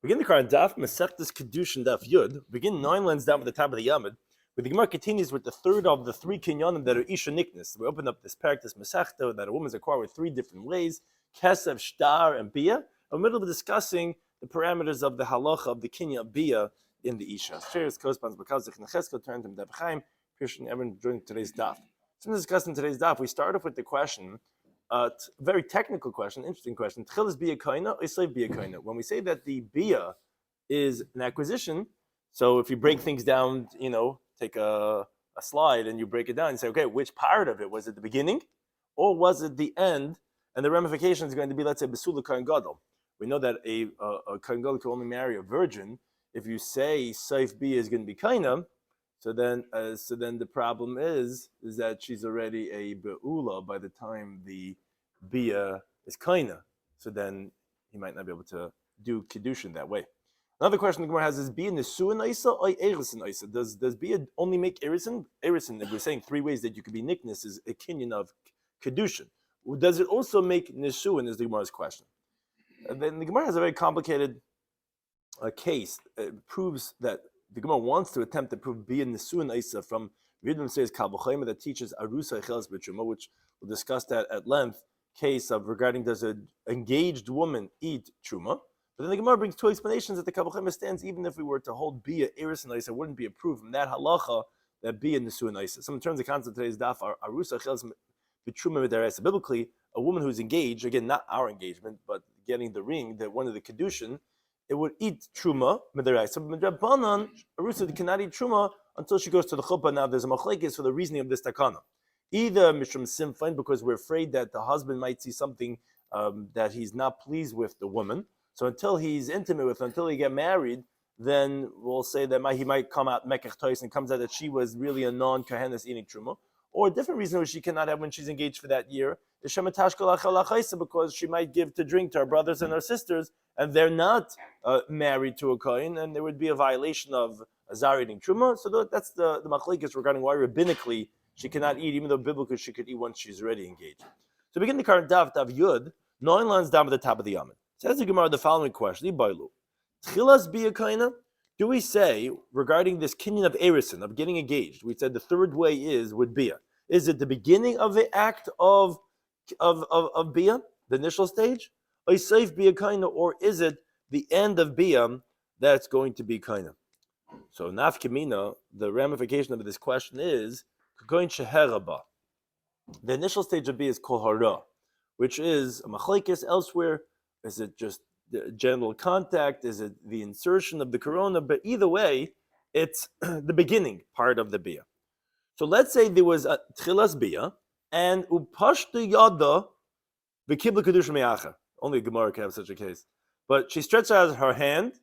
Begin the current Daf, Mesechta Kidushin Daf Yud. Begin 9 lines down at the top of the Yamid. Where the Gemara continues with the third of the three kinyanim that are Isha Niknis. We open up this parak, this Mesechta, that a woman's acquired with three different ways: Kesef, Shtar, and Bia. In the middle of discussing the parameters of the halacha of the kinya of Bia in the Isha. Shares corresponds because the Nechesko turned him Daf Chaim, Kidushin everyone during today's Daf. So in discussing today's Daf, we start off with the question. Very technical question, interesting question. Tchilas bia koina, islev bia koina. When we say that the bia is an acquisition, so if you break things down, take a slide and you break it down and say, okay, which part of it was it the beginning, or was it the end? And the ramification is going to be, let's say, besula kohen gadol. We know that a kohen gadol can only marry a virgin. If you say seif bia is going to be koina, so then the problem is that she's already a be'ula by the time the bia is kaina. So then he might not be able to do Kidushin that way. Another question the Gemara has is bia nesuin isa or erisin isa? Does bia only make erisin? Erisin, if we're saying three ways that you could be niknis, is a kinyan of Kidushin. Does it also make nesuin? Is the Gemara's question. And then the Gemara has a very complicated case. It proves that the Gemara wants to attempt to prove bia nesuin isa from Yiddim says Kabbalah that teaches arusa chelas b'truma, which we'll discuss that at length. Case of regarding does an engaged woman eat truma? But then the Gemara brings two explanations that the Kabbalah stands even if we were to hold bia eris and isa, it wouldn't be approved from that halacha that bia nesuin isa. So in terms of concept of today's daf, arusa chelas b'truma midaraisa. Biblically, a woman who's engaged, again not our engagement, but getting the ring, that one of the Kidushin, it would eat truma midaraisa. Midrabanan, arusa cannot eat truma until she goes to the chuppah. Now there's a machlekes for the reasoning of this takana. Either mishum simfin, because we're afraid that the husband might see something that he's not pleased with the woman. So until he's intimate with her, until they get married, then we'll say that he might come out mekech tois and comes out that she was really a non-kahenis eating truma. Or a different reason why she cannot have when she's engaged for that year is because she might give to drink to her brothers and her sisters, and they're not married to a kohen, and there would be a violation of azar eating truma. So that's the machlekes regarding why rabbinically she cannot eat, even though biblically she could eat once she's already engaged. So begin the current Daf Yud, 9 lines down at the top of the Yamid. Says the Gemara the following question: Tchilas bia koina? Do we say regarding this kinyan of erisin, of getting engaged? We said the third way is with bia. Is it the beginning of the act of bia, the initial stage, or safe bia koina, or is it the end of bia that's going to be koina? So nafkemina, the ramification of this question is going sheheraba. The initial stage of bia is called hara, which is a machlekes elsewhere. Is it just the general contact? Is it the insertion of the corona? But either way, it's the beginning part of the bia. So let's say there was a tchilas bia and upashta yada v'kibla kedushin me'acha. Only a Gemara can have such a case. But she stretched out her hand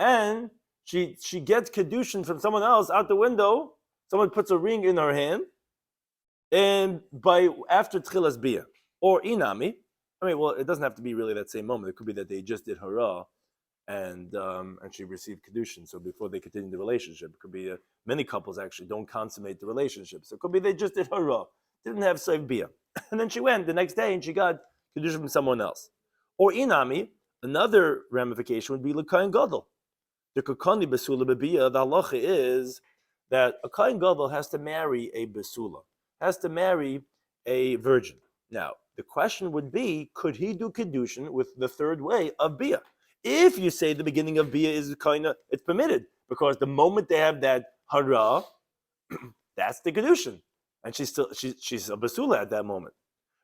and she gets kedushin from someone else out the window. Someone puts a ring in her hand, and after tchilas bia or inami. It doesn't have to be really that same moment. It could be that they just did hara, and she received kedushin. So before they continue the relationship, it could be many couples actually don't consummate the relationship. So it could be they just did hara, didn't have seif bia, and then she went the next day and she got kedushin from someone else. Or inami, another ramification would be l'kayin gadol. The kakani besula bebia. The halacha is that a kayin gadol has to marry a besula, has to marry a virgin. Now, the question would be, could he do Kidushin with the third way of bia? If you say the beginning of bia is it's permitted, because the moment they have that hara, that's the Kidushin. And she's a basula at that moment.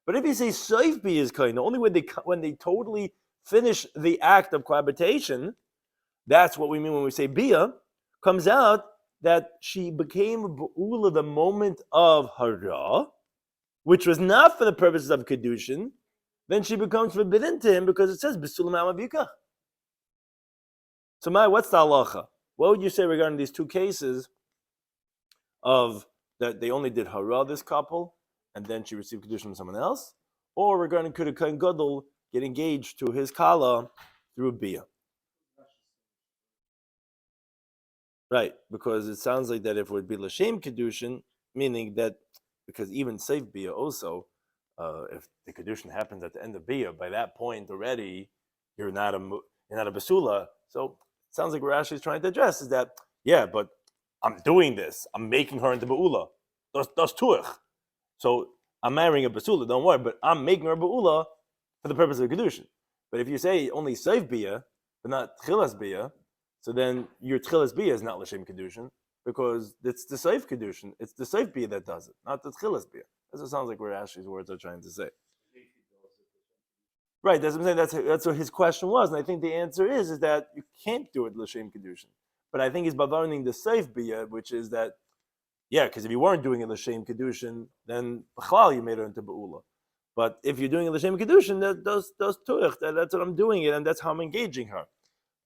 But if you say saif bia is only when they totally finish the act of cohabitation, that's what we mean when we say bia, comes out that she became ba'ula the moment of hara, which was not for the purposes of Kidushin, then she becomes forbidden to him because it says B'sulam Amavika. So what's the halacha? What would you say regarding these two cases of that they only did hara, this couple, and then she received Kidushin from someone else? Or regarding could a Kohen Gadol get engaged to his kala through bia? Right, because it sounds like that if it would be L'Shem Kidushin, meaning that because even safe bia also, if the Kidushin happens at the end of bia, by that point already you're not a basula, So it sounds like what Rashi is trying to address is that, yeah, but I'm doing this. I'm making her into Ba'ula. Das tuach. So I'm marrying a Basula, don't worry, but I'm making her Ba'ula for the purpose of Kedushin. But if you say only Seif Bia, but not Tchilas Bia, so then your Tchilas Bia is not L'Shem Kedushin, because it's the Seif Kedushin, it's the Seif Bia that does it, not the Tchilas Bia. That's what sounds like where Ashley's words are trying to say. Right, that's what I'm saying. That's what his question was, and I think the answer is that you can't do it L'Shem Kedushin. But I think he's bavaroning the Seif Bia, which is that, yeah, because if you weren't doing it L'Shem Kedushin, then B'chlal you made her into Ba'ula. But if you're doing it L'Shem Kedushin, that's tuach, that's what I'm doing it, and that's how I'm engaging her.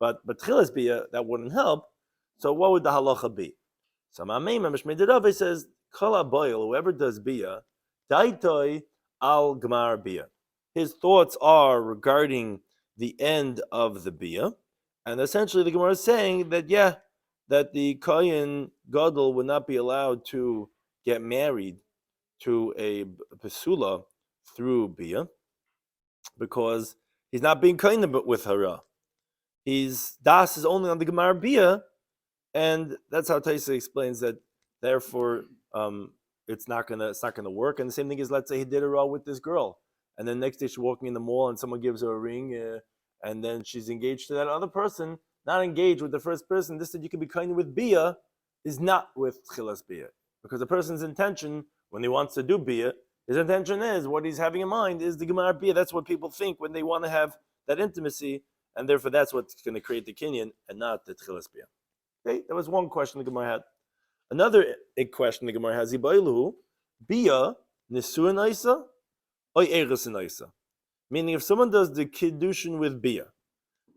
But Tchilas Bia, that wouldn't help. So what would the halacha be? So Ma'amei Mishmei Rava says, Kol HaBoil, whoever does Bia, Daitoi al Gmar Bia. His thoughts are regarding the end of the Bia. And essentially the Gemara is saying that, yeah, that the Kohen Gadol would not be allowed to get married to a Pesula through Bia because he's not being Kohen with Hara. His Das is only on the Gemara Bia, and that's how Taisa explains that. Therefore, it's not gonna work. And the same thing is, let's say he did a raw with this girl, and then next day she's walking in the mall, and someone gives her a ring, and then she's engaged to that other person, not engaged with the first person. This that you can be kind with Bia is not with Chilas Bia, because the person's intention when he wants to do Bia, his intention is what he's having in mind is the Gemara Bia. That's what people think when they want to have that intimacy. And therefore, that's what's going to create the kinyan and not the tchilas bia. Okay, that was one question the Gemara had. Another question the Gemara has: Ibailu bia nisuin isa or erusin isa. Meaning, if someone does the Kidushin with bia,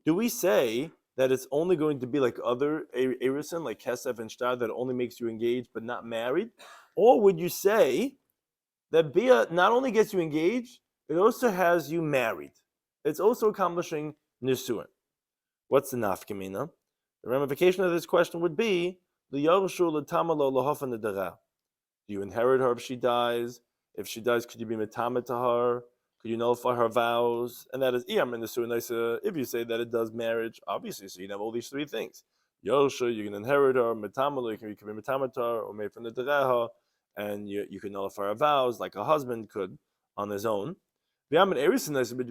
do we say that it's only going to be like other erusin, like kesef and shtar, that only makes you engaged but not married, or would you say that bia not only gets you engaged, it also has you married? It's also accomplishing Nisuin. What's the nafkamina? The ramification of this question would be the Yarshu l'tamalo lahafan nedara. Do you inherit her if she dies? If she dies, could you be metama to her? Could you nullify her vows? And that is iyam in Nisuin. If you say that it does marriage, obviously, so you have all these three things. Yarshu, you can inherit her. Metamalo, you can be metama to her, or made from the deraha, and you can nullify her vows like a husband could on his own. But if we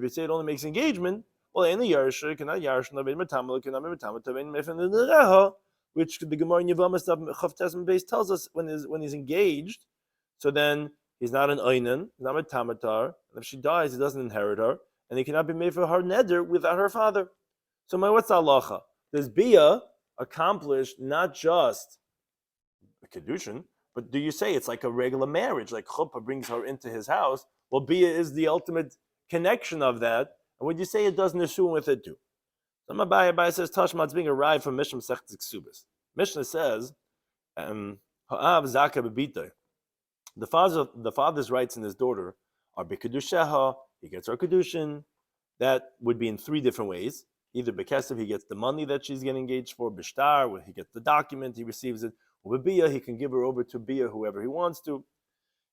say it only makes engagement, well, in the Yarsha cannot Yarsha no Metamal cannot be Metamal to Mefin the Reha, which the Gemara in Yevama stuff Chavtes base tells us when he's engaged, so then he's not an Einan, he's not a Tamatar, and if she dies, he doesn't inherit her, and he cannot be made for her neder without her father. So what's the halacha? Does Bia accomplish not just a Kidushin, but do you say it's like a regular marriage, like Chuppah brings her into his house? Well, Bia is the ultimate connection of that. And would you say it does Nisuin with it too? So Abai says, Tashma, being arrived from Mishnah Mesechtes Ksubas. Mishnah says, Ha'av Zaka Bebitay. The father's rights in his daughter are B'Kedusheha, he gets her Kedushin. That would be in three different ways. Either B'Kesev, he gets the money that she's getting engaged for, B'Shtar, where he gets the document, he receives it. Or B'Bia, he can give her over to Bia, whoever he wants to.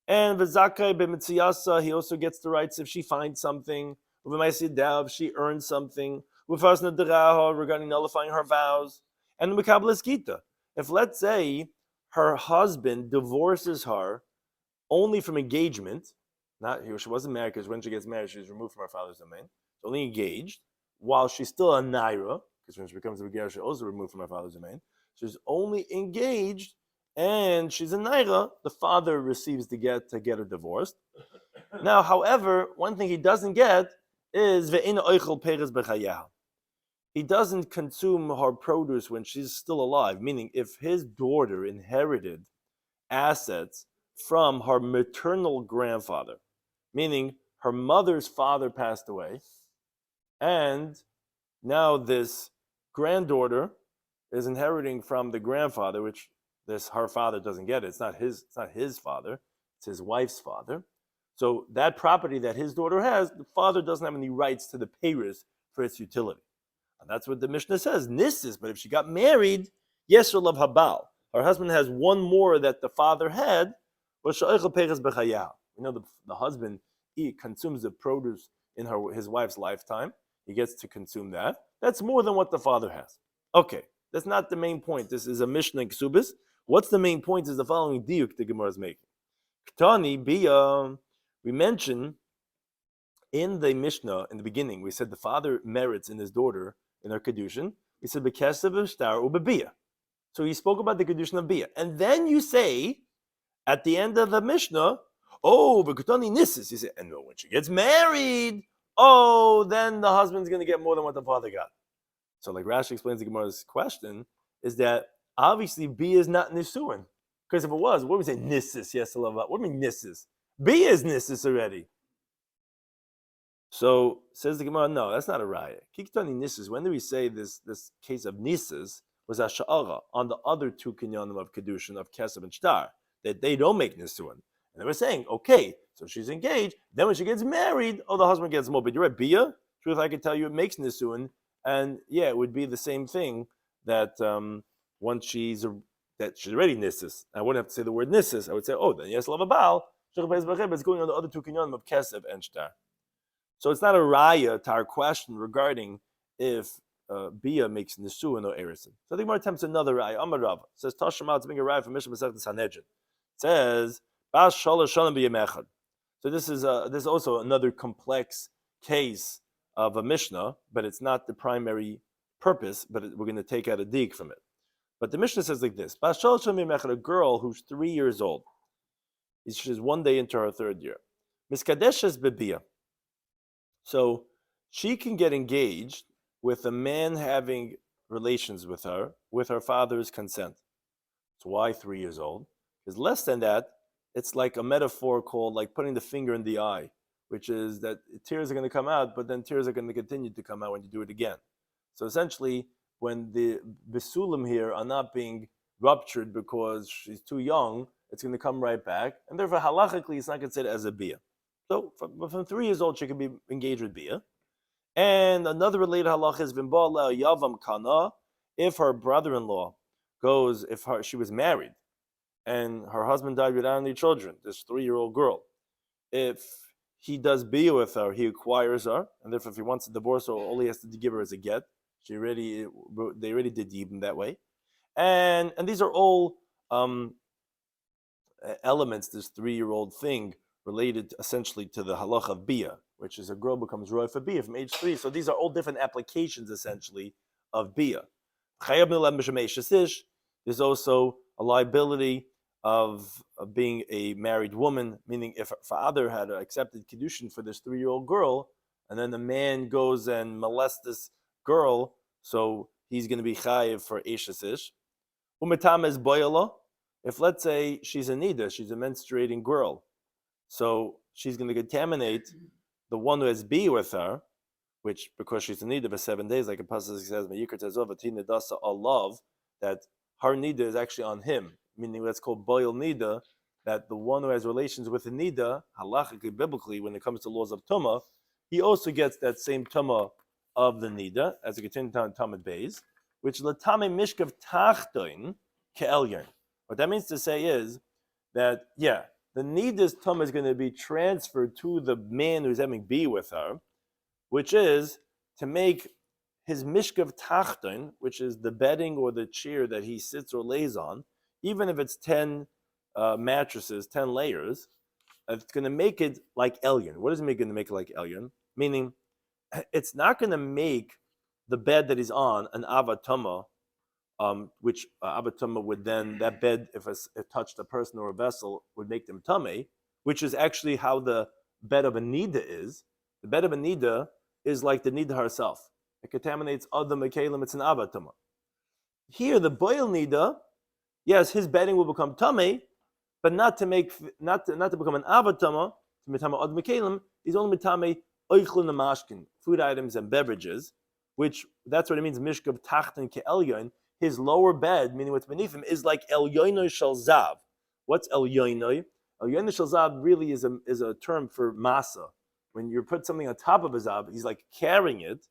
And V'Zakai B'Mitziyasa, he also gets the rights if she finds something. If she earns something. Regarding nullifying her vows. And Mekablas Gita. If, let's say, her husband divorces her only from engagement, she wasn't married, because when she gets married, she's removed from her father's domain. She's only engaged, while she's still a naira, because when she becomes a begar, she's also removed from her father's domain. She's only engaged, and she's a naira. The father receives the get to get her divorced. Now, however, one thing he doesn't get is ve'ina oichel peres b'chayaha. He doesn't consume her produce when she's still alive, meaning if his daughter inherited assets from her maternal grandfather, meaning her mother's father passed away, and now this granddaughter is inheriting from the grandfather, which her father doesn't get it. It's not his father, it's his wife's father. So that property that his daughter has, the father doesn't have any rights to the peiros for its utility. And that's what the Mishnah says, nisis. But if she got married, yes, she'll love habal. Her husband has one more that the father had. We know the husband consumes the produce in his wife's lifetime. he gets to consume that. That's more than what the father has. Okay, that's not the main point. This is a Mishnah in Ksubis. What's the main point is the following diuk the Gemara is making. Ktani bia, we mentioned in the Mishnah in the beginning, we said the father merits in his daughter in her Kidushin. We said bekesav shtar ubebia. So he spoke about the Kidushin of bia. And then you say, at the end of the Mishnah, oh, v'kutani nisis. You say, and when she gets married, oh, then the husband's going to get more than what the father got. So like Rashi explains the Gemara's question, is that obviously B is not Nisuin. Because if it was, what would we say Nisis? Yes, I love that. What do you mean Nisis? B is Nisis already. So says the Gemara, no, that's not a raya. Kiktani Nisis, when do we say this case of Nisis was Asha'ara on the other two kinyanim of Kedushin, of Kesef and Shtar, that they don't make Nisuin. And they were saying, okay, so she's engaged, then when she gets married, oh, the husband gets more. But you're at Bia, truth I can tell you, it makes Nisuin. And yeah, it would be the same thing that once she's already Nisis. I wouldn't have to say the word Nisis. I would say, oh, then yes, love a Baal. It's going on the other two kinyanim of Kesef and Shtar. So it's not a raya to our question regarding if Bia makes Nisuin or Erison. So I think more attempts another raya. Amar Rav says Tashema to make a raya from Mishnah Masechet Sanhedrin. It says Bas Shalosh Shalom B'Yemechad. So this is also another complex case of a Mishnah, but it's not the primary purpose. But we're going to take out a dig from it. But the Mishnah says like this: Bas Shalosh Shalom B'Yemechad, a girl who's 3 years old, she's 1 day into her 3rd year. Miskadeshes B'Bia. So she can get engaged with a man having relations with her father's consent. So why 3 years old? Because less than that, it's like a metaphor called like putting the finger in the eye, which is that tears are going to come out, but then tears are going to continue to come out when you do it again. So essentially, when the Bisulim here are not being ruptured because she's too young, it's going to come right back. And therefore, halachically, it's not considered as a bia. So from 3 years old, she can be engaged with bia. And another related halach is Vimbala Yavam Kana, if her brother-in-law goes, she was married and her husband died without any children, this 3-year-old girl, if he does bia with her, he acquires her, and therefore if he wants to divorce her, all he has to give her is a get. They already did yibum that way. And these are all elements, this 3-year-old thing, related essentially to the halach of bia, which is a girl becomes roy for bia from age 3. So these are all different applications essentially of bia. There's also a liability of being a married woman, meaning if her father had accepted Kidushin for this 3-year-old girl, and then the man goes and molests this girl, so he's going to be chayiv for Eshesish. Umetam is boyala. If let's say she's a nida, she's a menstruating girl, so she's going to contaminate the one who has bia with her, which because she's a nida for 7 days, like a pasuk says, "Meyikar tezov atina dasa alav," that her nida is actually on him, meaning that's called boil nida, that the one who has relations with the nida, halachically, biblically, when it comes to laws of tumah, he also gets that same tumah of the nida, as a continued down Talmud Beis, which latame mishkav tachtoin ke'elyon. What that means to say is that, yeah, the nida's tumah is going to be transferred to the man who's having bia with her, which is to make his mishkav tachton, which is the bedding or the chair that he sits or lays on, even if it's 10 mattresses, 10 layers, it's going to make it like Elyon. What is it going to make it like Elyon? Meaning, it's not going to make the bed that he's on an avatama, which avatama would then, that bed, if it touched a person or a vessel, would make them tame, which is actually how the bed of a nida is. The bed of a nida is like the nida herself. It contaminates other mekalim, it's an avatama. Here, the boil nida, yes, his bedding will become tame, but not to become an avatama, to mitama other mekalim, he's only mitame oichlun namashkin, food items and beverages, which that's what it means, mishkav tachten ke'elyon. His lower bed, meaning what's beneath him, is like elyoinoi shel zav. What's elyoinoi? Elyoinoi shel zav really is a term for masa. When you put something on top of a zav, he's like carrying it.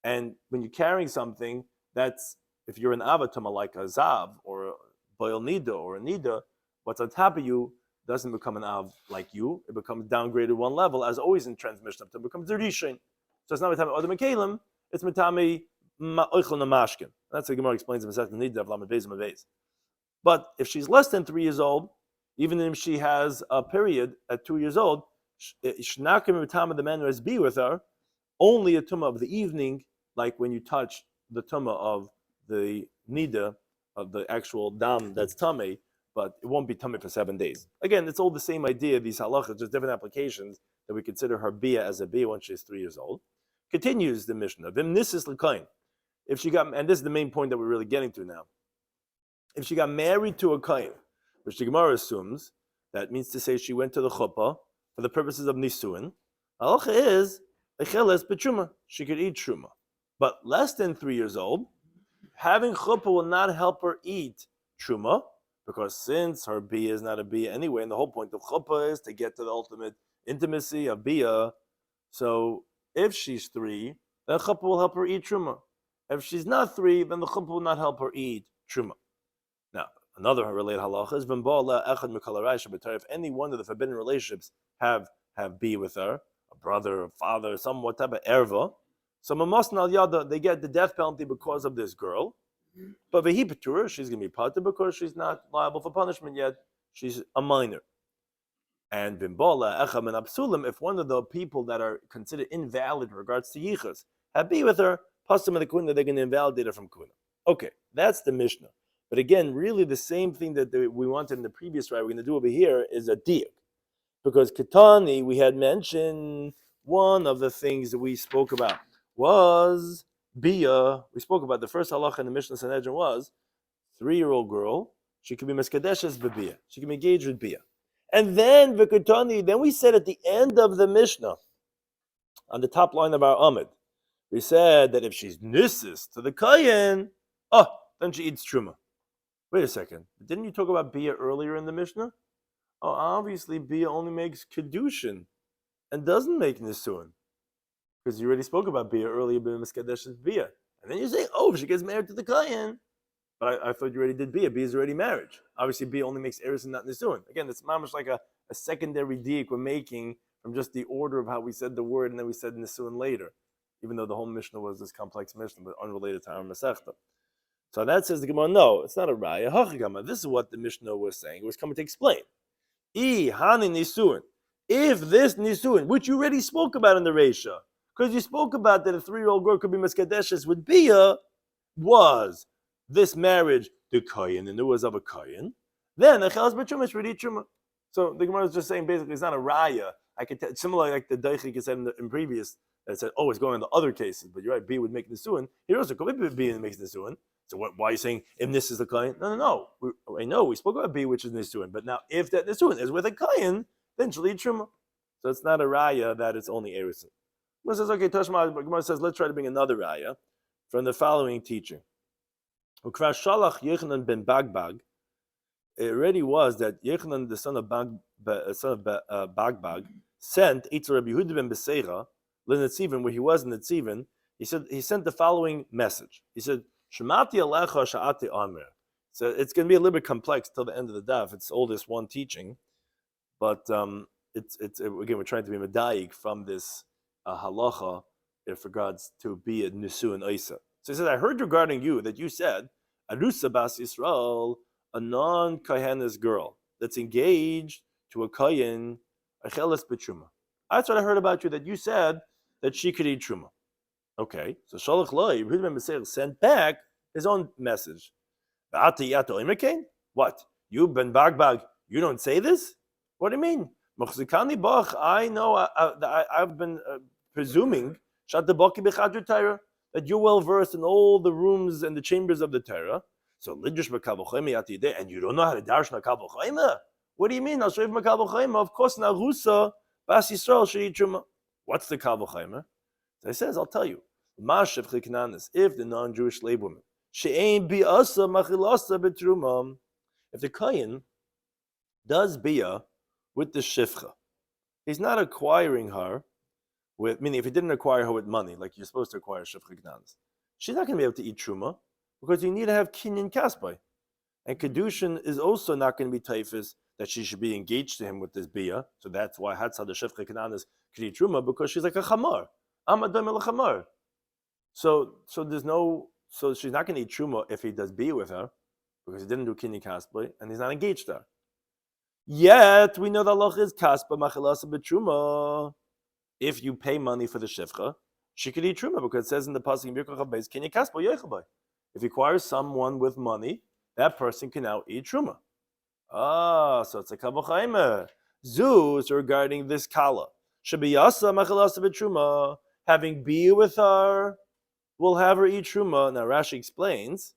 And when you're carrying something, that's, if you're an avatama like a zav or a boil nida or a nida, what's on top of you doesn't become an av like you. It becomes downgraded one level, as always in transmission, it becomes a rishon. So it's not Matame Odom Kalim, it's Matame Oichel Namashkin. That's how Gemara explains in Masechet Nida of Lamed Beis and Beis. But if she's less than 3 years old, even if she has a period at 2 years old, Shnakim Matame the man who has be with her, only a tumah of the evening, like when you touch the tumah of the nida, of the actual dam that's tummy, but it won't be tummy for 7 days. Again, it's all the same idea, these halachas, just different applications that we consider her bia as a bia when she's 3 years old. Continues the Mishnah. Vimnisis l'kain. If she got, and this is the main point that we're really getting to now. If she got married to a kain, which the Gemara assumes, that means to say she went to the chuppah for the purposes of nisuin, halacha is echeles b'truma. She could eat truma. But less than 3 years old, having chuppah will not help her eat truma, because since her bia is not a bia anyway, and the whole point of chuppah is to get to the ultimate intimacy of bia, so if she's 3, then chuppah will help her eat truma. If she's not 3, then the chuppah will not help her eat truma. Now, another related halacha is if any one of the forbidden relationships have bia with her, a brother, a father, some what type of erva, so mamasna al yada, they get the death penalty because of this girl. But vehi petura, she's going to be patur because she's not liable for punishment yet. She's a minor. And bimbala echam and absulim, if one of the people that are considered invalid in regards to yichas have be with her, pasim and the kuna, they're going to invalidate her from kuna. Okay, that's the Mishnah. But again, really the same thing that we wanted in the previous right, we're going to do over here is a diak. Because Ketani, we had mentioned one of the things that we spoke about was bia. We spoke about the first halacha in the Mishnah Sanhedrin was 3-year-old girl, she could be meskadeshes b'bia. She can be engaged with bia. And then Vikutani, then we said at the end of the Mishnah, on the top line of our Amid, we said that if she's nisis to the kayin, then she eats truma. Wait a second. Didn't you talk about bia earlier in the Mishnah? Oh, obviously bia only makes Kidushin and doesn't make nisuin. Because you already spoke about bia earlier, bia miskadeshes bia. And then you say, if she gets married to the kayin. But I thought you already did bia. Bia is already marriage. Obviously, bia only makes eris and not nisuin. Again, it's mamish like a secondary diak we're making from just the order of how we said the word and then we said nisuin later. Even though the whole Mishnah was this complex Mishnah, but unrelated to our Masechta. So that says the Gemara, no, it's not a raya. Hachigama. This is what the Mishnah was saying. It was coming to explain. Hani nisuin. If this nisuin, which you already spoke about in the Reisha, because you spoke about that a 3-year-old girl could be miskadeshes with bia, was this marriage the kayin and it was of a kayin, then a chelas b'truma should eat truma. So the Gemara is just saying basically it's not a raya. I could tell, similar like the Daichik said in previous that said, it's going in the other cases, but you're right, B would make nisuin. Here also could be B makes nisuin. So why are you saying if this is the kayin? No. I know we spoke about B, which is nisuin, but now if that nisuin is with a kayin, then she'll eat truma. So it's not a raya that it's only erison. Gemara says, okay, Tashma. Gemara says, let's try to bring another raya from the following teaching. Ukvar Shalach Yechanan ben Bagbag. It already was that Yechanan, the son of Bagbag, sent Eitz Rabbi Yehuda ben Beseira, L'Netzivin, where he was in Netzivin. He sent the following message. He said, Shemati Alecha Sha'ati Amir. So it's going to be a little bit complex till the end of the daf. It's all this one teaching, but it's again we're trying to be medayik from this halacha if regards to be a nisu and isa. So he says, I heard regarding you that you said, Arusa Bas Yisrael, a non-Kahanis girl that's engaged to a Kayin, Acheles B'Truma. That's what I heard about you, that you said that she could eat Truma. Okay, so Shalach Loi, Yehuda ben Beseira sent back his own message. What? You, Ben Bagbag, you don't say this? What do you mean? I know I've been presuming that you're well versed in all the rooms and the chambers of the Torah. So lidrash makabel and you don't know how to darsh makabel chayma? What do you mean? I'll show you makabel chayma. Of course, narusa bas Yisrael should eat truma. What's the kabel chayma? So he says, I'll tell you. If the non-Jewish slave woman, she'ain bi'asa machilasa betruma, if the kayin does bia with the shifcha, he's not acquiring her with, meaning if he didn't acquire her with money, like you're supposed to acquire shifcha gnanis, she's not going to be able to eat truma because you need to have kinyan kaspai. And Kidushin is also not going to be taifis that she should be engaged to him with this bia. So that's why Hatzah the shifcha gnanis could eat truma, because she's like a chamar. So there's no. So she's not going to eat truma if he does be with her, because he didn't do kini kasplay and he's not engaged to her. Yet we know the halacha is kaspa machalasa betruma. If you pay money for the shivcha, she could eat truma because it says in the pasuk Birkach Habeis kini kaspa yoichabay. If you acquire someone with money, that person can now eat truma. So it's a kavachayme. Zuz regarding this kala. Shabiyasa machalasa betruma. Having be with her, will have her eat truma. Now Rashi explains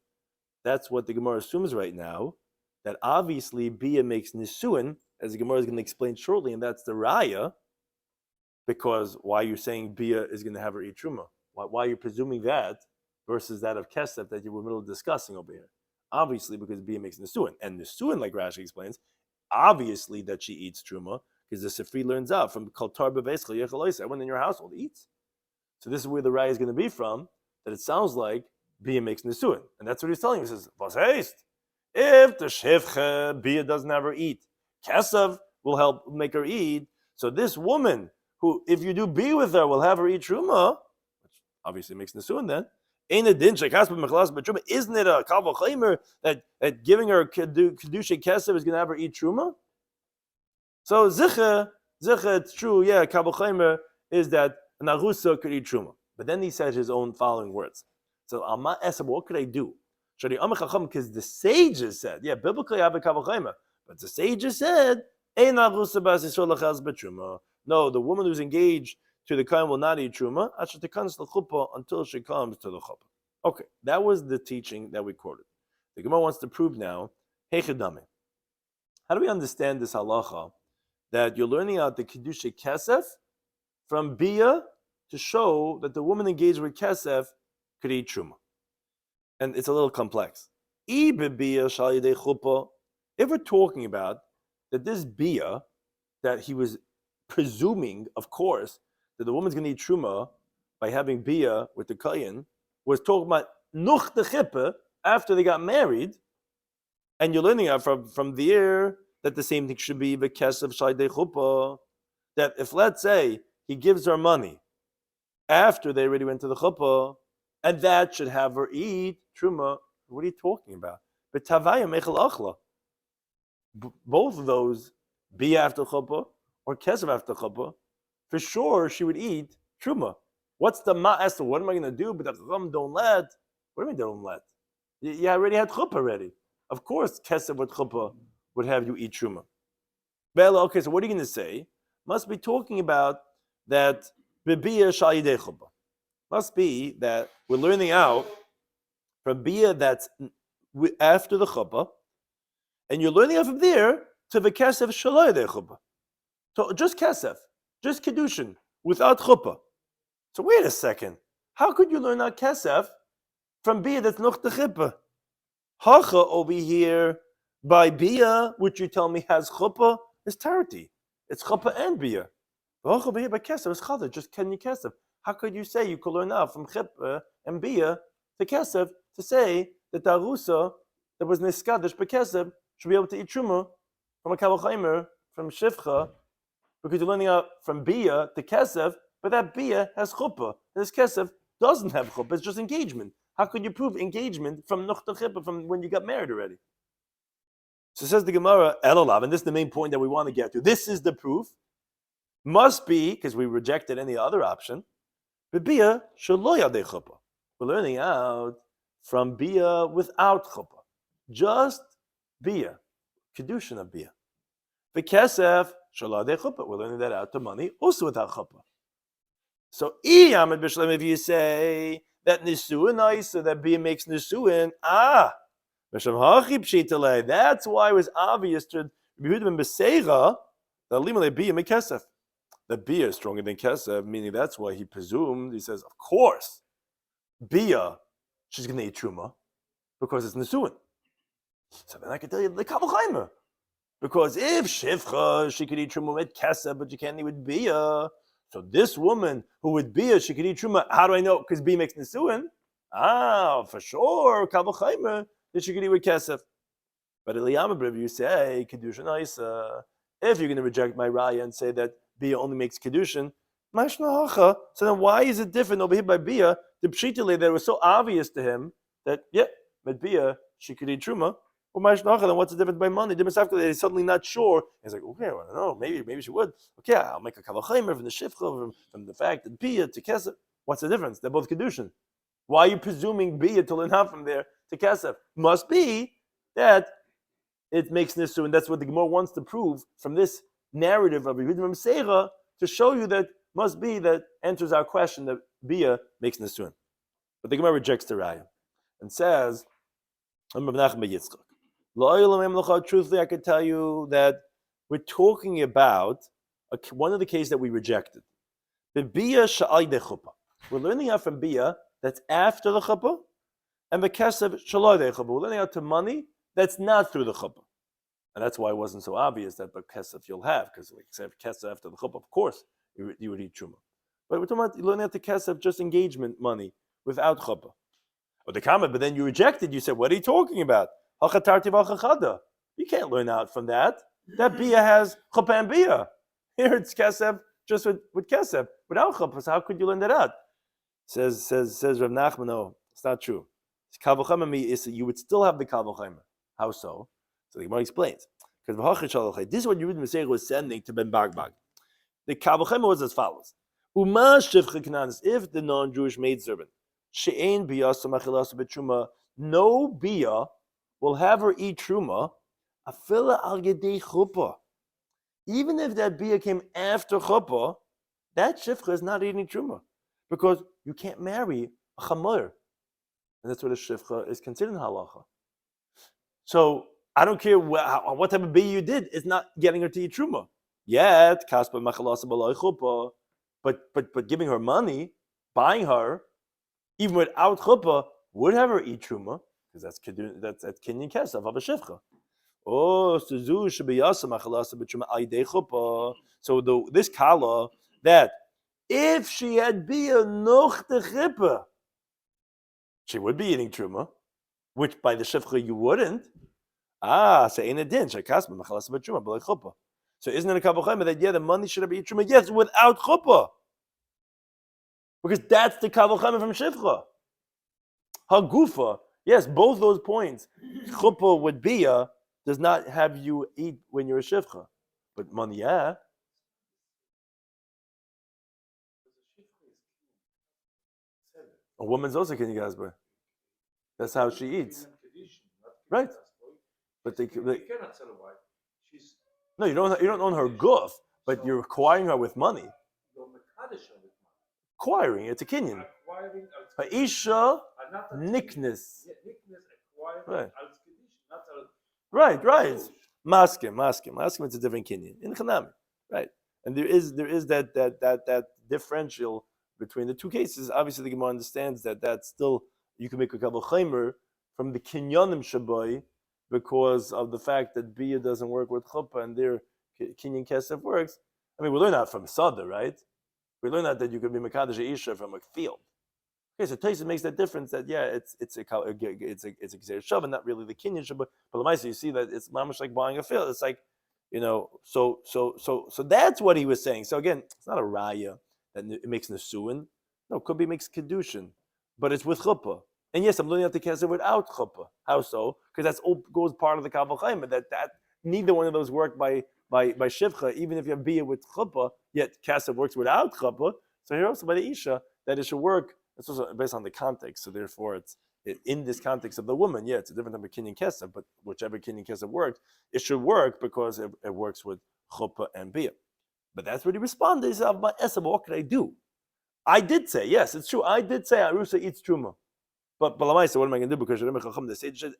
that's what the Gemara assumes right now, that obviously Bia makes Nisuin, as the Gemara is going to explain shortly, and that's the Raya, because why you're saying Bia is going to have her eat Truma? Why are you presuming that versus that of Kesef that you were in the middle of discussing over here? Obviously, because Bia makes Nisuin. And Nisuin, like Rashi explains, obviously that she eats Truma, because the Sifri learns out from Kaltar Beveschel Yechalois, everyone in your household eats. So this is where the Raya is going to be from, that it sounds like Bia makes Nisuin. And that's what he's telling you. He says, Was haste? If the Shivche, Bia doesn't have her eat, Kesav will help make her eat. So this woman, who, if you do be with her, will have her eat Truma, which obviously makes Nisuin then, isn't it a Kavach Chaimer that giving her Kidushin Kesav is going to have her eat Truma? So Zicha, it's true, yeah, Kavach Chaimer is that an Arusa could eat Truma. But then he said his own following words. So, Alma Esab, what could I do? Because the sages said, yeah, biblically I have a kavachayma, but the sages said, no, the woman who's engaged to the kain will not eat truma until she comes to the chuppah. Okay, that was the teaching that we quoted. The Gemara wants to prove now, heichadame. How do we understand this halacha that you're learning out the Kidushin Kesef from Bia to show that the woman engaged with Kesef could eat truma? And it's a little complex. If we're talking about that this bia, that he was presuming, of course, that the woman's going to eat truma by having bia with the kayin, was talking about nuch the chippah after they got married, and you're learning out from there that the same thing should be the kesef shaydei chuppah, that if, let's say, he gives her money after they already went to the chuppah, and that should have her eat truma. What are you talking about? But tavaya mechel achla. Both of those, be after chuppah or kesef after chuppah, for sure she would eat truma. What's the ma'as? What am I going to do? But the chacham don't let. What do you mean don't let? You already had chuppah already. Of course, kesef with chuppah would have you eat truma. Well, okay, so what are you going to say? Must be talking about that bebiya shayidei chuppah. Must be that we're learning out from bia that's after the chuppah, and you're learning out from there to the kesef shaloi de chuppah. So just kesef, just Kidushin, without chuppah. So wait a second. How could you learn out kesef from bia that's noch the chuppah? Hacha over here by bia, which you tell me has chuppah, is tarati. It's chuppah and bia. Hacha over here by kesef is chada, just kenny kesef. How could you say you could learn out from chuppah and bia to kesef to say that the arusa that was niskadish bekesef should be able to eat truma from a kavachaymer, from shivcha, because you're learning out from bia to kesef, but that bia has chuppah, and this kesef doesn't have chuppah, it's just engagement. How could you prove engagement from nuch to chuppah, from when you got married already? So says the Gemara, Elolav, and this is the main point that we want to get to. This is the proof. Must be, because we rejected any other option, but bia shelo yadei chuppah. We're learning out from bia without chuppah. Just bia, Kidushin of bia. The kesef shelo yadei chuppah. We're learning that out to money, also without chuppah. So, if you say that nisuin so that bia makes nisuin, that's why it was obvious to Yehuda ben Beseira that limale bia make kesef. That bia is stronger than kesef, meaning that's why he presumed. He says, of course, bia, she's going to eat truma because it's nisuin. So then I can tell you the kavachaymer, because if shivcha she could eat truma with kesef, but you can't eat with bia. So this woman who would bia she could eat truma. How do I know? Because bia makes nisuin. For sure, kavachaymer that she could eat with kesef. But Eliyam, you say Kidushin Isa. If you're going to reject my raya and say that bia only makes Kidushin, So then why is it different over here by Bia? The Pshitile that it was so obvious to him that, with Bia, she could eat Truma. Well, then what's the difference by money? He's suddenly not sure. He's like, okay, well, I don't know, maybe she would. Okay, I'll make a Kavachaimer from the Shifcha, from the fact that Bia to Kesef. What's the difference? They're both Kedushin. Why are you presuming Bia to learn out from there to Kesef? Must be that it makes Nisu, and that's what the Gemara wants to prove from this narrative of Yehudim Seira to show you that must be that answers our question that Bia makes Nisun. But the Gemara rejects the Raya and says, truthfully, I can tell you that we're talking about one of the cases that we rejected. We're learning out from Bia that's after the chuppah, and the kesef shaloi de chuppah. We're learning out to money that's not through the chuppah. And that's why it wasn't so obvious that the kesef you'll have, because like kesef after the chuppah, of course, you would eat truma. But we're talking about learning out the kesef just engagement money without chuppah. Or the comment, but then you rejected. You said, what are you talking about? You can't learn out from that. That bia has chuppah and bia. Here it's kesef just with kesef without chuppah. So how could you learn that out? Says Rav Nachman, no, it's not true. You would still have the kavachayim. How so? So the Gemara explains. Because this is what Yehudim Seira was sending to Ben Bagbag. The kavachayim was as follows: if the non-Jewish maidservant no bia will have her eat truma, even if that bia came after chuppah, that shifcha is not eating truma, because you can't marry a chamor, and that's what a shifcha is considered in halacha. So I don't care what type of bia you did; it's not getting her to eat truma yet. But giving her money, buying her, even without chuppah, would have her eat truma, because that's kinyan kesef of a shifcha. Oh, so this kala that if she had bia noch the chippa, she would be eating truma, which by the shifcha you wouldn't. So in a din shekasma machalas b'truma b'lei chuppah. So isn't it a kavachayim that the money should have eat truma? Yes, without chuppah, because that's the kavachayim from shifcha. Hagufa, yes, both those points. Chuppah with bia does not have you eat when you're a shifcha, but money, yeah. A woman's also kinyan gasber. That's how she eats, right? But they cannot sell a wife. No, you don't own her guf, but you're acquiring her with money. Acquiring, it's a kinyan. Ha'isha niknes. Right. Maskim. It's a different kinyan in Chanami, right? And there is that differential between the two cases. Obviously, the Gemara understands that still you can make a kabel chaimer from the kinyanim shabai because of the fact that bia doesn't work with chuppah and their kinyan kesef works. I mean, we learn that from Sada, right? We learn that you could be mekadosh isha from a field. Okay, so Taisa makes that difference. That it's a gzeir shav and not really the kinyan shav. But l'maisa, you see that it's mamash like buying a field. It's like, so that's what he was saying. So again, it's not a raya that it makes nesuin. No, it could be makes kedushin, but it's with chuppah. And yes, I'm learning out the kesef without chuppah. How so? Because that's all goes part of the kavachayim. That neither one of those work by shivcha. Even if you have bia with chuppah, yet kesef works without chuppah. So here also by the isha that it should work. It's also based on the context. So therefore, it's in this context of the woman. Yeah, it's a different type of kinyan kesef. But whichever kinyan kesef works, it should work because it works with chuppah and bia. But that's what he responded. He said, what could I do? I did say, yes, it's true. I did say Arusa eats truma. But Balamaisa, what am I going to do? Because the sage says,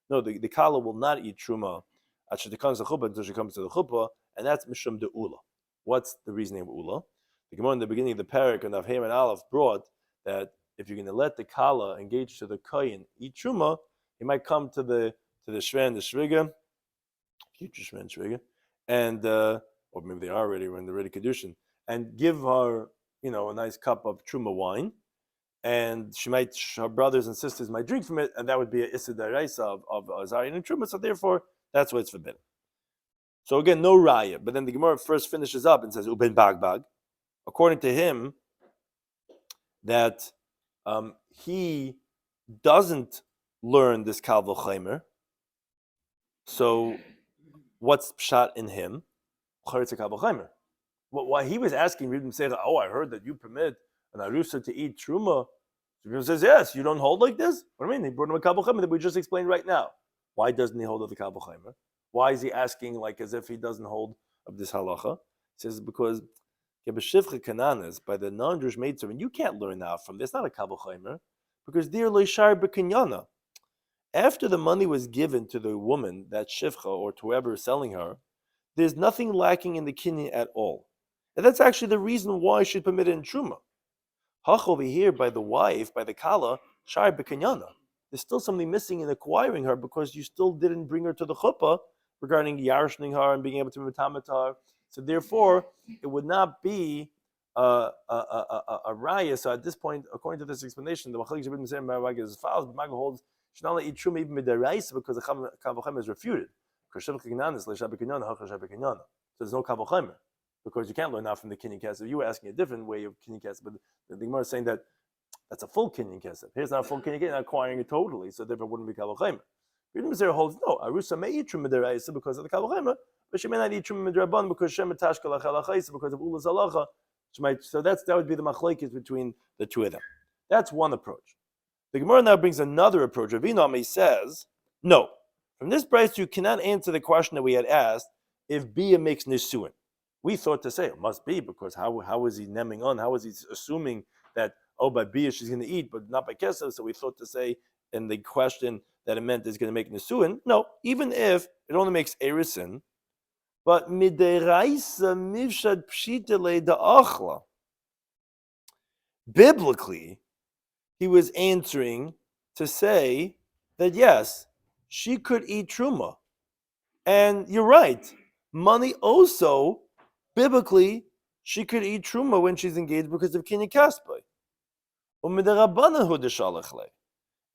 no, the kala will not eat truma until she comes to the chuppah, and that's mishum de ula. What's the reasoning of ula? The Gemara in the beginning of the parak and of Haim and Aleph brought that if you're going to let the kala engage to the koyin eat truma, he might come to the shven, the shviga, future shven shviga, and or maybe they are already when they're ready Kidushin, and give her a nice cup of truma wine. And her brothers and sisters might drink from it, and that would be an issa daraisa of Azarian and Truma. So therefore, that's why it's forbidden. So again, no raya. But then the Gemara first finishes up and says uben bagbag. According to him, that he doesn't learn this kal v'chomer. So what's pshat in him? Why he was asking, oh, I heard that you permit an arusa to eat truma. So he says, yes, you don't hold like this? What do you mean? He brought him a kal v'chomer that we just explained right now. Why doesn't he hold of the kal v'chomer? Why is he asking like as if he doesn't hold of this halacha? He says because by the non-Jewish maidservant, you can't learn now from this. Not a kal v'chomer, because they're leishar b'kinyana. After the money was given to the woman, that shivcha, or to whoever is selling her, there's nothing lacking in the kinyan at all. And that's actually the reason why she permitted in truma. Hach over here by the wife, by the kala, shar b'kinyana. There's still something missing in acquiring her because you still didn't bring her to the chuppah regarding yarshning her and being able to metamet her. So therefore, it would not be a raya. So at this point, according to this explanation, the Machalik Shabbat Mesem Marag is as follows: but Maga holds should not eat truma even midaraisa because the kal v'chomer is refuted. So there's no kal v'chomer because you can't learn that from the kinyan kesef. You were asking a different way of kinyan kesef, but the Gemara is saying that that's a full kinyan kesef. Here's not a full kinyan kesef, not acquiring it totally, so therefore it wouldn't be kal v'chomer. Rabbi Shloimy holds no. Arusa may eat truma midaraisa because of the kal v'chomer, but she may not eat truma midrabban because shem etashka lachalachaisa because of ulas halacha. So that would be the machlokes between the two of them. That's one approach. The Gemara now brings another approach. Rabbi Shloimy says, no. From this price, you cannot answer the question that we had asked if Bia makes nisuin. We thought to say it must be because how is he nemming on? How is he assuming that, oh, by Bia she's going to eat, but not by Kesef? So we thought to say in the question that it meant is going to make nisuin. No, even if it only makes erisin, but mideraisa mivshad pshitele da'achla. Biblically, he was answering to say that yes, she could eat truma. And you're right. Money also, biblically, she could eat truma when she's engaged because of kinyan kaspai. It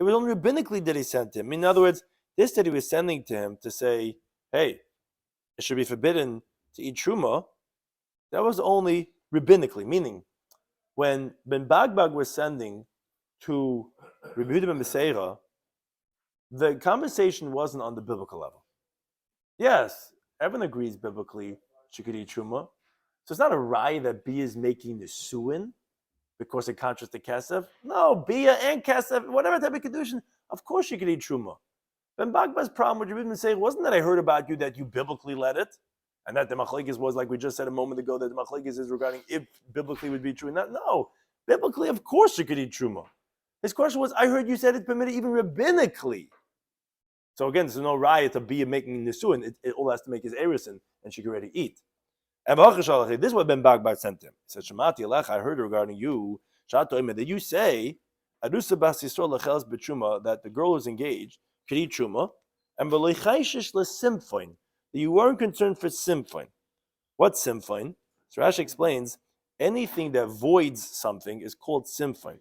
was only rabbinically that he sent him. In other words, this that he was sending to him to say, hey, it should be forbidden to eat truma, that was only rabbinically, meaning when Ben Bagbag was sending to Rabbi Yehuda ben Beseira, the conversation wasn't on the biblical level. Yes, everyone agrees biblically she could eat truma. So it's not a raya that Bia is making the suin because it contrasts the kesef. No, Bia and kesef, whatever type of Kidushin, of course she could eat truma. Ben Bagba's problem with Rabbi saying wasn't that I heard about you that you biblically let it, and that the machlekes was like we just said a moment ago that the machlekes is regarding if biblically would be true. No, biblically, of course she could eat truma. His question was, I heard you said it's permitted even rabbinically. So again, there's no riot to be making nisuin. It all has to make his erison, and she can already eat. And this is what Ben Bagbar sent him. He said, Shemati Alech, I heard regarding you, that you say, Arusa bas Yisrael lechels b'truma, that the girl who's engaged could eat truma, and v'leichayshish lesimfoin, that you weren't concerned for simfoin. What's simfoin? So Rashi explains, anything that voids something is called simfoin.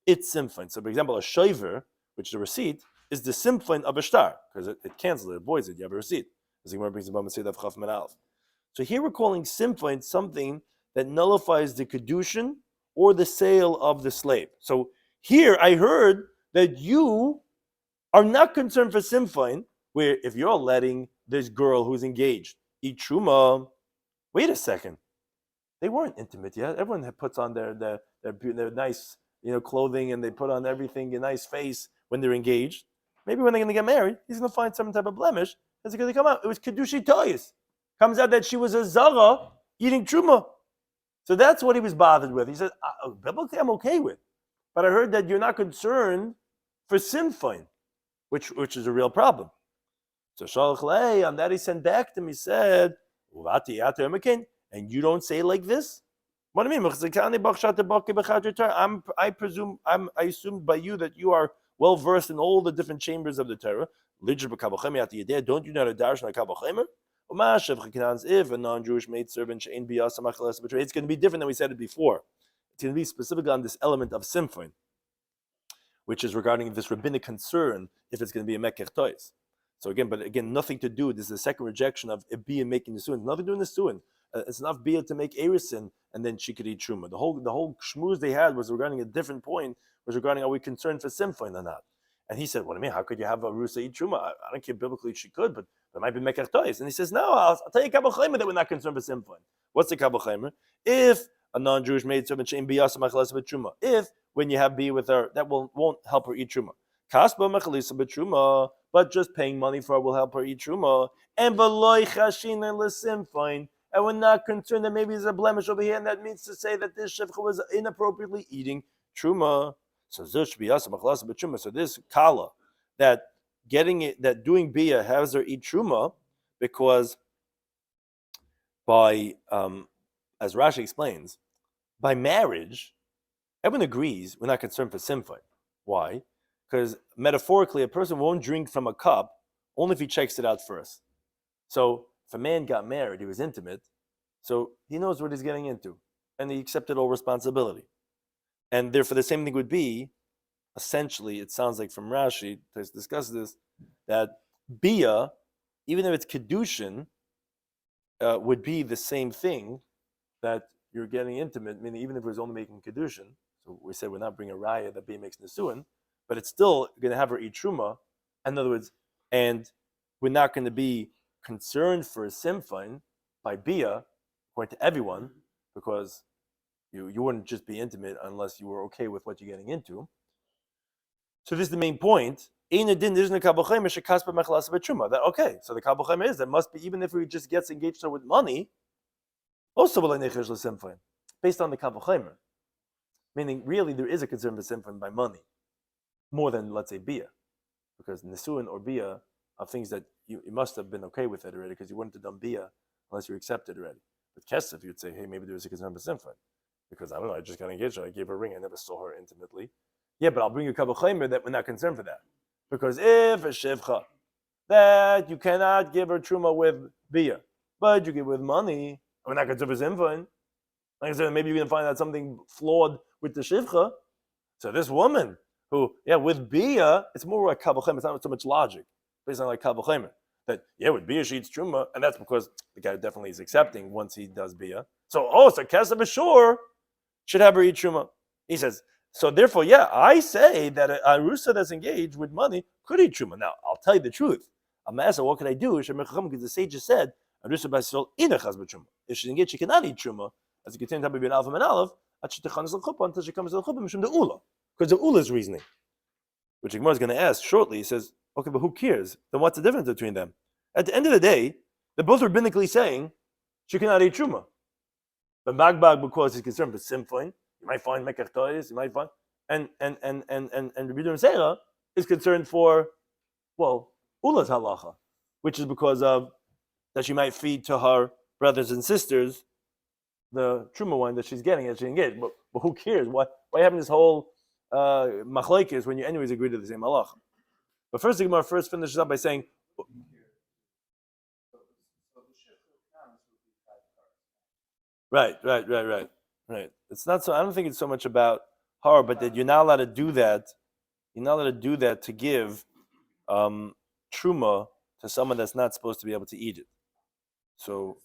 It's simfoin. So, for example, a shiur, which is a receipt, is the simfoin of a shtar, because it cancels it, it voids it, you have a receipt. As the Gemara brings about Masechet Chaf Mem Aleph. So here we're calling simfoin something that nullifies the Kidushin or the sale of the slave. So here I heard that you are not concerned for simfoin, where if you're letting this girl who's engaged eat truma, wait a second, they weren't intimate yet. Everyone puts on their nice clothing and they put on everything, a nice face when they're engaged. Maybe when they're going to get married, he's going to find some type of blemish. It's going to come out. It was Kiddushi Toys. Comes out that she was a Zara eating truma. So that's what he was bothered with. He said, biblically I'm okay with. But I heard that you're not concerned for simfoin, which is a real problem. So Shalach Lei, on that he sent back to him, he said, and you don't say like this? What do you mean? I assume by you that you are well versed in all the different chambers of the Torah. Don't you know the darshan of Kal V'chomer? If a non-Jewish maidservant it's going to be different than we said it before. It's going to be specifically on this element of simfoin, which is regarding this rabbinic concern if it's going to be a mekech tois. So again, nothing to do. This is the second rejection of a bia making the suin. Nothing to do in the suin. It's enough bia to make erisin, and then she could eat truma. The whole shmooze they had was regarding a different point. Was regarding, are we concerned for simfin or not? And he said, "What do you mean? How could you have a rusa eat truma? I don't care biblically she could, but it might be mekach tois." And he says, "No, I'll tell you kabel chaymer that we're not concerned for simfin. What's the kabel chaymer? If a non-Jewish maid servant shein biyasa machalas b'truma, if when you have bia with her, that won't help her eat truma. Kaspa machalisa b'truma, but just paying money for her will help her eat truma. And v'loy chashina l'simfin, and we're not concerned that maybe there's a blemish over here, and that means to say that this shivcha was inappropriately eating truma. So this kala that doing bia has her eat truma because by as Rashi explains, by marriage, everyone agrees we're not concerned for simfin. Why? Because metaphorically, a person won't drink from a cup only if he checks it out first. So if a man got married, he was intimate, so he knows what he's getting into, and he accepted all responsibility. And therefore, the same thing would be, essentially, it sounds like from Rashi, to discuss this, that bia, even if it's Kidushin, would be the same thing that you're getting intimate, meaning even if it was only making Kidushin, so we said we're not bringing a raya that bia makes Nesuin, but it's still going to have her eat truma. In other words, and we're not going to be concerned for a simfin by bia, according to everyone, because you wouldn't just be intimate unless you were okay with what you're getting into. So this is the main point. That okay, so the kabel chaymer is that must be, even if we just gets engaged with money, also based on the kabel chaymer, meaning really there is a concern for simfin by money, more than let's say bia, because nesuin or bia are things that you must have been okay with it already, because you wouldn't have done bia unless you accepted already. With kesef, you'd say, hey, maybe there was a concern for simfin. Because I don't know, I just got engaged, I gave her a ring, I never saw her intimately. Yeah, but I'll bring you a kabel chaymer that we're not concerned for that. Because if a shivcha, that you cannot give her truma with bia, but you give with money, we're not concerned for simfin. Like I said, maybe you're going to find out something flawed with the shivcha. So this woman, who, with bia, it's more like kabel chaymer, it's not so much logic, based on like kabel chaymer. That, with bia she eats truma, and that's because the guy definitely is accepting once he does bia. So kesef shiur should have her eat truma. He says, so therefore, I say that a arusa that's engaged with money could eat truma. Now, I'll tell you the truth. I'm asking, what can I do? Because the sages said, arusa b'Yisrael inachas b'truma. If she's engaged, she cannot eat truma. As you continue to have an alpha and aleph, until she comes to the chuppah, mishum the ula. Because the ula is reasoning. Which Gemara is going to ask shortly. He says, okay, but who cares? Then what's the difference between them? At the end of the day, they're both rabbinically saying she cannot eat truma. But Magbag, because he's concerned with simfin, you might find mekach tois, you might find, and Rabbi Shloimy is concerned for, ula's halacha, which is because of that she might feed to her brothers and sisters the truma wine that she's getting as she engaged. But who cares? Why having this whole machlokes when you anyways agree to the same halacha? But first, the Gemara finishes up by saying, Right. It's not so. I don't think it's so much about her, but that you're not allowed to do that. You're not allowed to do that to give truma to someone that's not supposed to be able to eat it. So,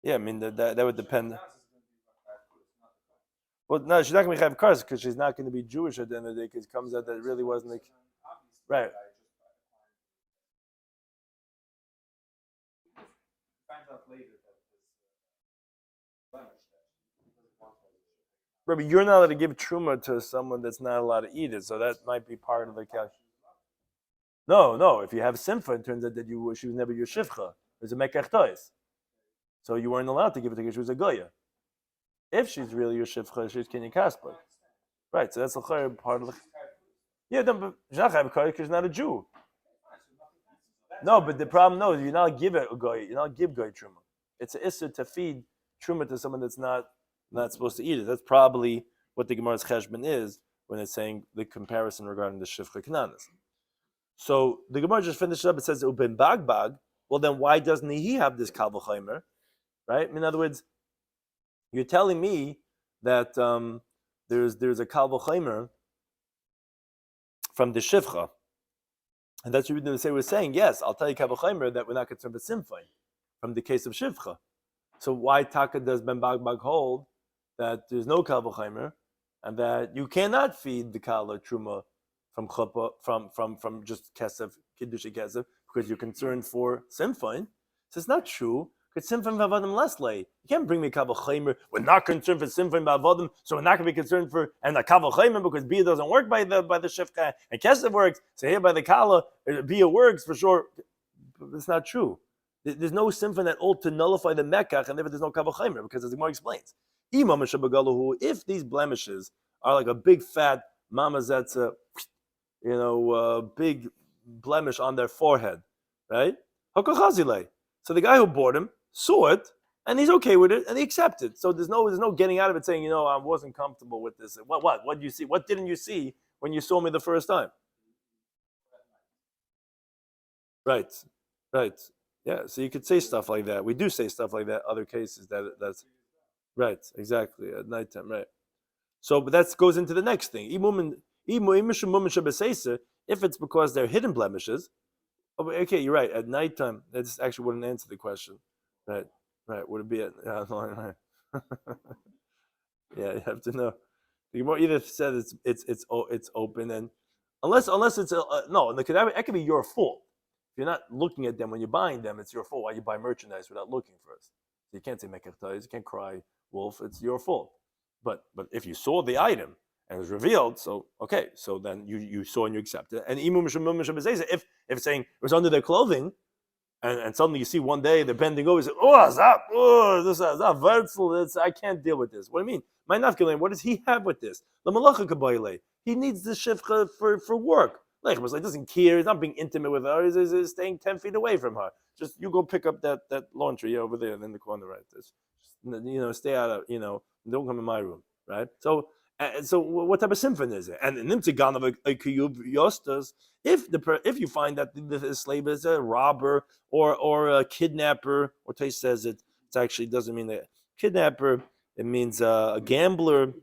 I mean that would depend. Well, no, she's not going to have cars because she's not going to be Jewish at the end of the day. Because it comes out that it really wasn't like, right. Rabbi, you're not allowed to give truma to someone that's not allowed to eat it, so that might be part of the calculation. No. If you have simcha, it turns out that she was never your shivcha. It was a mekach tois. So you weren't allowed to give it to her. She was a goya. If she's really your shivcha, she's kinyan kasper. Right, so that's the part of the... but she's not chayav because she's not a Jew. No, but the problem, you're not give it a goy. You're not give goy truma. It's an issur to feed truma to someone that's not supposed to eat it. That's probably what the Gemara's cheshbon is when it's saying the comparison regarding the shivcha kananas. So the Gemara just finished up. It says uben bagbag. Well, then why doesn't he have this kabel chaymer? Right? In other words, you're telling me that there's a kabel chaymer from the shivcha. And that's what we're saying, yes, I'll tell you Kavachaimer that we're not concerned with simfein from the case of shivcha. So why Taka does Ben Bagbag hold that there's no Kavachaimer and that you cannot feed the Kala Truma from chuppah, from just kesef, Kidushin kesef, because you're concerned for simfein? So it's not true. Because simfein v'avadim less lay. You can't bring me Kavachaimer. We're not concerned for simfein v'avadim, so we're not going to be concerned for and the Kavachaimer because Bia doesn't work by the shivcha and kesef works. So here by the Kala, Bia works for sure. But it's not true. There's no simfein at all to nullify the mekach, and therefore there's no Kavachaimer because as the Gemara explains, if these blemishes are like a big fat mamazetza, big blemish on their forehead, right? So the guy who bought him saw it, and he's okay with it, and he accepted. So there's no getting out of it saying, I wasn't comfortable with this. What did you see? What didn't you see when you saw me the first time? Right. Yeah, so you could say stuff like that. We do say stuff like that. Other cases that's right, exactly at nighttime, right? So, but that goes into the next thing. If it's because they're hidden blemishes, okay, you're right. At nighttime, that actually wouldn't answer the question. Right. Would it be at? Yeah, you have to know. The Gemara either said it's open, and unless it's no, that could be your fault. If you're not looking at them when you're buying them, it's your fault. Why you buy merchandise without looking first? You can't say mekachtais, you can't cry wolf. It's your fault. But if you saw the item and it was revealed, so okay, so then you saw and you accepted. And if it's saying it was under their clothing, and suddenly you see one day they're bending over, you say, this is I can't deal with this. What do you mean? My nafkilim, what does he have with this? He needs the shifcha for work. Like he doesn't care. He's not being intimate with her. He's staying 10 feet away from her. Just you go pick up that laundry over there in the corner, right? Just, stay out of, don't come in my room, right? So what type of symphony is it? And nimtzigan of a kiyub yostas, if you find that the slave is a robber or a kidnapper, or Tais says it actually doesn't mean a kidnapper. It means a gambler,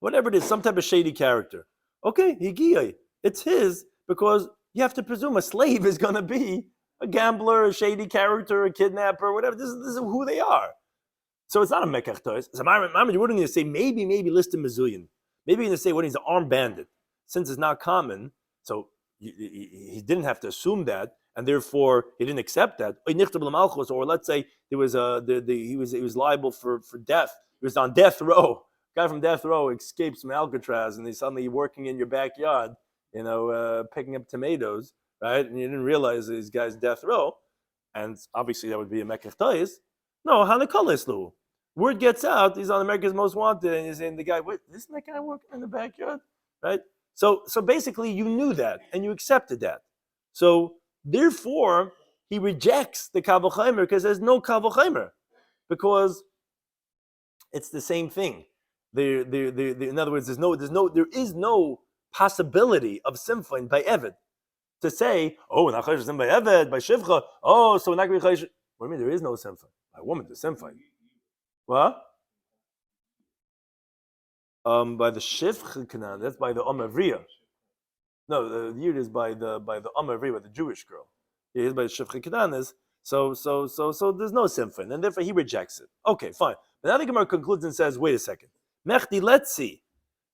whatever it is, some type of shady character. Okay, higiyah. It's his because you have to presume a slave is going to be a gambler, a shady character, a kidnapper, whatever. This is who they are. So it's not a mekach toys. So you wouldn't need to say maybe list him Mizuyin. Maybe you're going to say when he's an armed bandit. Since it's not common, so he didn't have to assume that, and therefore he didn't accept that. Or let's say there was he was liable for death. He was on death row. Guy from death row escapes from Alcatraz, and he's suddenly working in your backyard. Picking up tomatoes, right? And you didn't realize this guy's death row, and obviously that would be a mekach toys. No, hanakalis. Word gets out, he's on America's Most Wanted, and he's saying the guy, wait, isn't that guy working in the backyard, right? So basically, you knew that and you accepted that. So therefore, he rejects the kavachaimer because there's no kavachaimer, because it's the same thing. In other words, there is no possibility of simfein by Eved to say, not chayshim by Eved, by Shivcha, so we're not going to be chayshim. What do you mean there is no simfein? By woman, the simfein. What? By the Shivcha Canaan, that's by the Amavriya. No, the yid is by the Amavriya, by the Jewish girl. It is by the Shivcha Canaan. So there's no simfein, and therefore he rejects it. Okay, fine. But now the Gemara concludes and says, wait a second. Mechdi, let's see.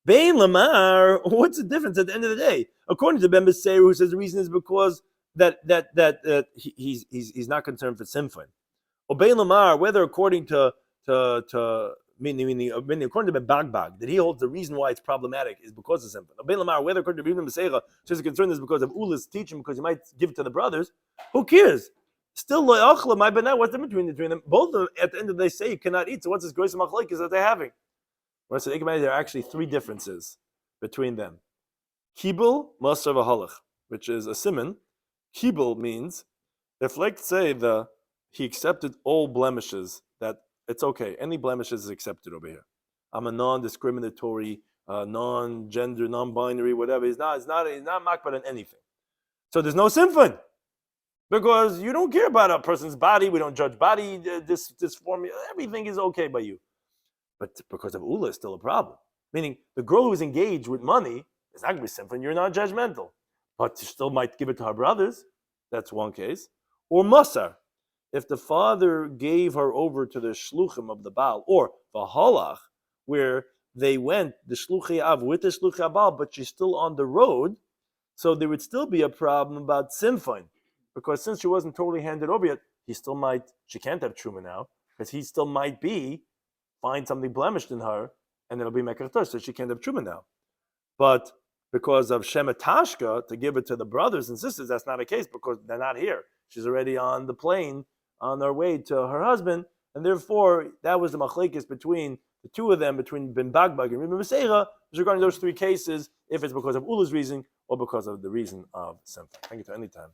Bein Lamar, what's the difference at the end of the day? According to Ben Beseir, who says the reason is because that he's not concerned for simfein. Or Bein Lamar, whether according to meaning according to Ben Bagbag, that he holds the reason why it's problematic is because of simfein. Or Bein Lamar, whether according to Ben Beseir, says the concern is because of Ula's teaching, because he might give it to the brothers. Who cares? Still, what's the difference between them? Both of them, at the end of the day, say you cannot eat. So what's this gross machlokes that they're having? So there are actually three differences between them. Kibul, Maser v'halach, which is a siman. Kibul means, if let's say he accepted all blemishes, that it's okay. Any blemishes is accepted over here. I'm a non-discriminatory, non-gender, non-binary, whatever. He's not makbid on anything. So there's no simfein. Because you don't care about a person's body. We don't judge body dysformia. Everything is okay by you. But because of Ula is still a problem. Meaning, the girl who's engaged with money, it's not going to be sinful, you're not judgmental. But you still might give it to her brothers. That's one case. Or Masar, if the father gave her over to the shluchim of the Baal, or the halach, where they went, the shluchi av with the shluchi Baal, but she's still on the road, so there would still be a problem about simfin, because since she wasn't totally handed over yet, she can't have truma now, because he still might find something blemished in her, and it'll be mekartar, so she can't have truma now. But because of shemetashka, to give it to the brothers and sisters, that's not a case, because they're not here. She's already on the plane, on her way to her husband, and therefore, that was the machlekes between the two of them, between Ben Bagbag and Rebbe Meseira, regarding those three cases, if it's because of Ula's reason or because of the reason of Simcha. Thank you to any time.